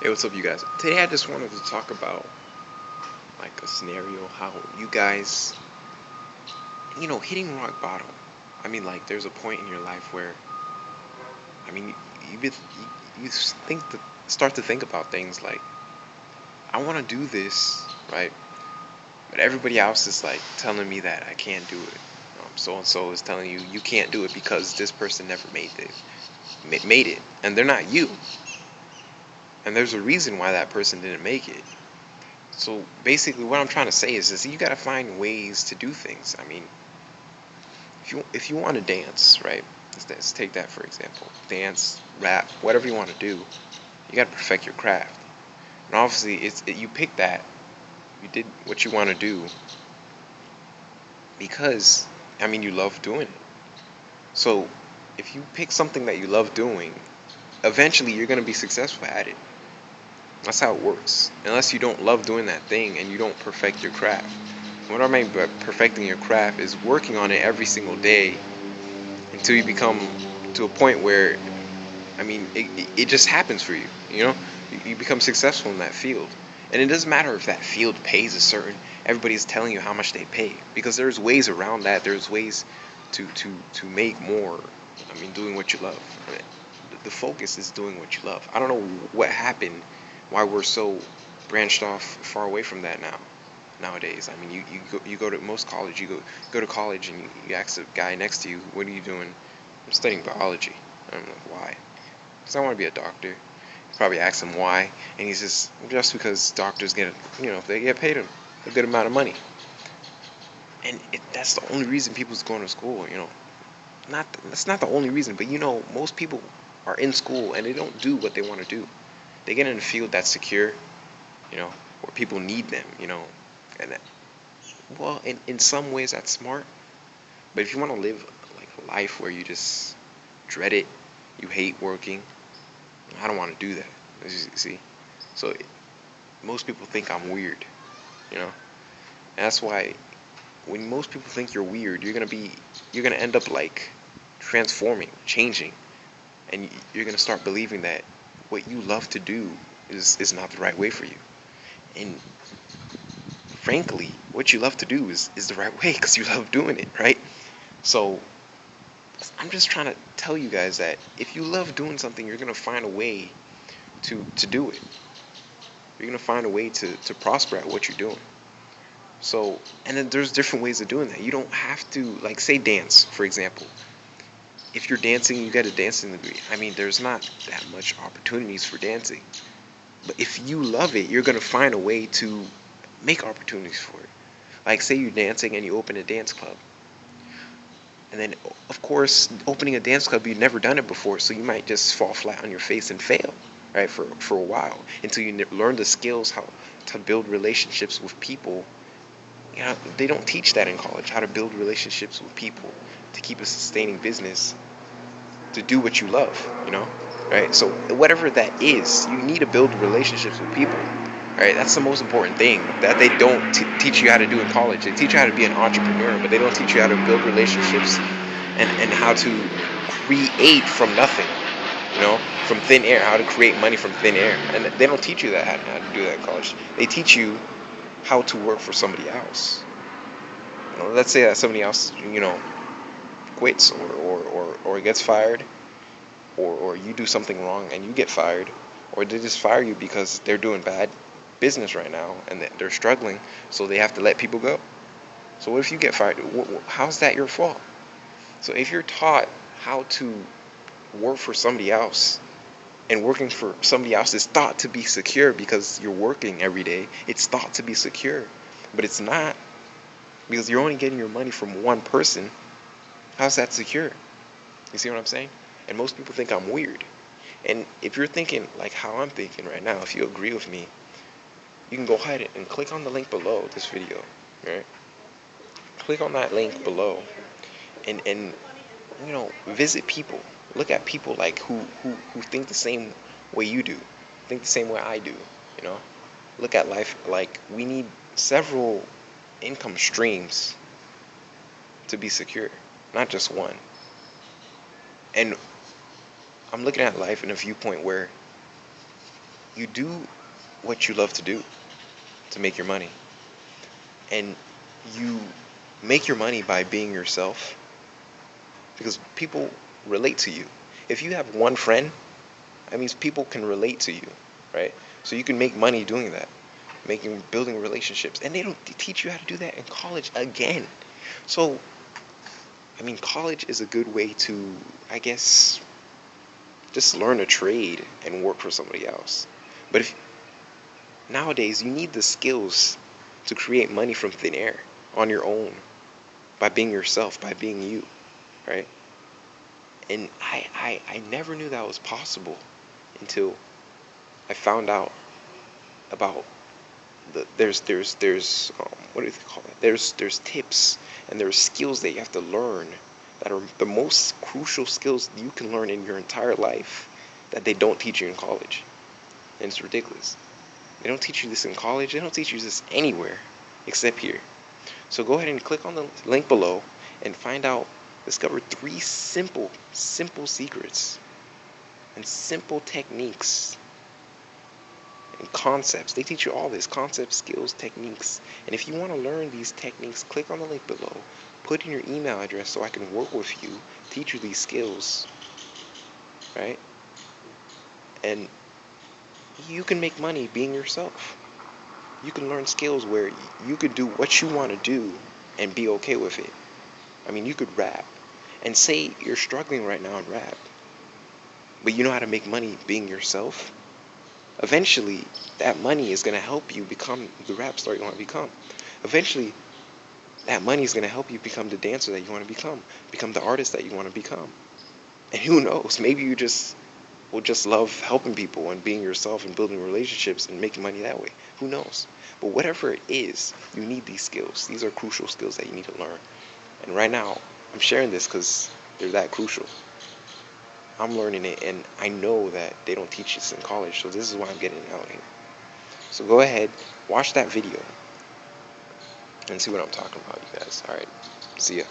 Hey, what's up, you guys? Today I just wanted to talk about like a scenario how you guys, hitting rock bottom. I mean, like there's a point in your life where, I mean, you start to think about things like I want to do this, right? But everybody else is like telling me that I can't do it. So and so is telling you you can't do it because this person never made it, and they're not you. And there's a reason why that person didn't make it. So basically, what I'm trying to say is you gotta find ways to do things. I mean, if you want to dance, right? Let's take that for example. Dance, rap, whatever you want to do, you gotta perfect your craft. And obviously, you pick that, you did what you want to do because, I mean, you love doing it. So if you pick something that you love doing, eventually you're gonna be successful at it. That's how it works. Unless you don't love doing that thing and you don't perfect your craft. What I mean by perfecting your craft is working on it every single day until you become to a point where, I mean, it just happens for you. You become successful in that field. And it doesn't matter if that field pays a certain, everybody's telling you how much they pay. Because there's ways around that. There's ways to make more. I mean, doing what you love. The focus is doing what you love. I don't know what happened, why we're so branched off far away from that nowadays. I mean, you go to most college, you go to college and you ask the guy next to you, what are you doing? I'm studying biology. I'm like, why? Because I want to be a doctor. You probably ask him why, and he's just because doctors they get paid a good amount of money, and that's the only reason people's going to school. That's not the only reason, but most people are in school and they don't do what they want to do. They get in a field that's secure, where people need them, and well, in some ways that's smart. But if you want to live like a life where you just dread it, you hate working, I don't want to do that. As you see, so most people think I'm weird, you know. And that's why when most people think you're weird, you're gonna end up like transforming, changing, and you're gonna start believing that what you love to do is not the right way for you. And frankly, what you love to do is the right way because you love doing it, right? So I'm just trying to tell you guys that if you love doing something, you're gonna find a way to do it. You're gonna find a way to prosper at what you're doing. So, and then there's different ways of doing that. You don't have to, like, say dance, for example. If you're dancing, you get a dancing degree. I mean, there's not that much opportunities for dancing. But if you love it, you're gonna find a way to make opportunities for it. Like, say you're dancing and you open a dance club. And then, of course, opening a dance club, you've never done it before, so you might just fall flat on your face and fail, right, for a while until you learn the skills how to build relationships with people. They don't teach that in college, how to build relationships with people, to keep a sustaining business, to do what you love, right? So whatever that is, you need to build relationships with people, right? That's the most important thing that they don't teach you how to do in college. They teach you how to be an entrepreneur, but they don't teach you how to build relationships and how to create from nothing, from thin air, how to create money from thin air. And they don't teach you that, how to do that in college. They teach you how to work for somebody else. Let's say that somebody else, quits or gets fired, or you do something wrong and you get fired, or they just fire you because they're doing bad business right now and they're struggling, so they have to let people go. So what if you get fired? How's that your fault? So if you're taught how to work for somebody else, and working for somebody else is thought to be secure because you're working every day, it's thought to be secure, but it's not, because you're only getting your money from one person. How's that secure? You see what I'm saying? And most people think I'm weird. And if you're thinking like how I'm thinking right now, if you agree with me, you can go ahead and click on the link below this video, right? Click on that link below and visit people. Look at people like who think the same way you do, think the same way I do, you know. Look at life like we need several income streams to be secure, not just one. And I'm looking at life in a viewpoint where you do what you love to do to make your money, and you make your money by being yourself, because people relate to you. If you have one friend, that means people can relate to you, right? So you can make money doing that, building relationships, and they don't teach you how to do that in college again. So I mean, college is a good way to, I guess, just learn a trade and work for somebody else. But if nowadays you need the skills to create money from thin air on your own, by being yourself, by being you, right? And I never knew that was possible until I found out about there's what do they call it? There's tips and there's skills that you have to learn that are the most crucial skills you can learn in your entire life that they don't teach you in college. And it's ridiculous. They don't teach you this in college. They don't teach you this anywhere except here. So go ahead and click on the link below and find out, discover 3 simple secrets and simple techniques and concepts. They teach you all this: concepts, skills, techniques. And if you want to learn these techniques, click on the link below, put in your email address so I can work with you, teach you these skills, right? And you can make money being yourself. You can learn skills where you could do what you want to do and be okay with it. I mean, you could rap, and say you're struggling right now in rap, but you know how to make money being yourself. Eventually, that money is going to help you become the rap star you want to become. Eventually, that money is going to help you become the dancer that you want to become the artist that you want to become. And who knows, maybe you just will just love helping people and being yourself and building relationships and making money that way. Who knows? But whatever it is, you need these skills. These are crucial skills that you need to learn. And right now, I'm sharing this because they're that crucial. I'm learning it, and I know that they don't teach this in college, so this is why I'm getting it out here. So go ahead, watch that video, and see what I'm talking about, you guys. Alright, see ya.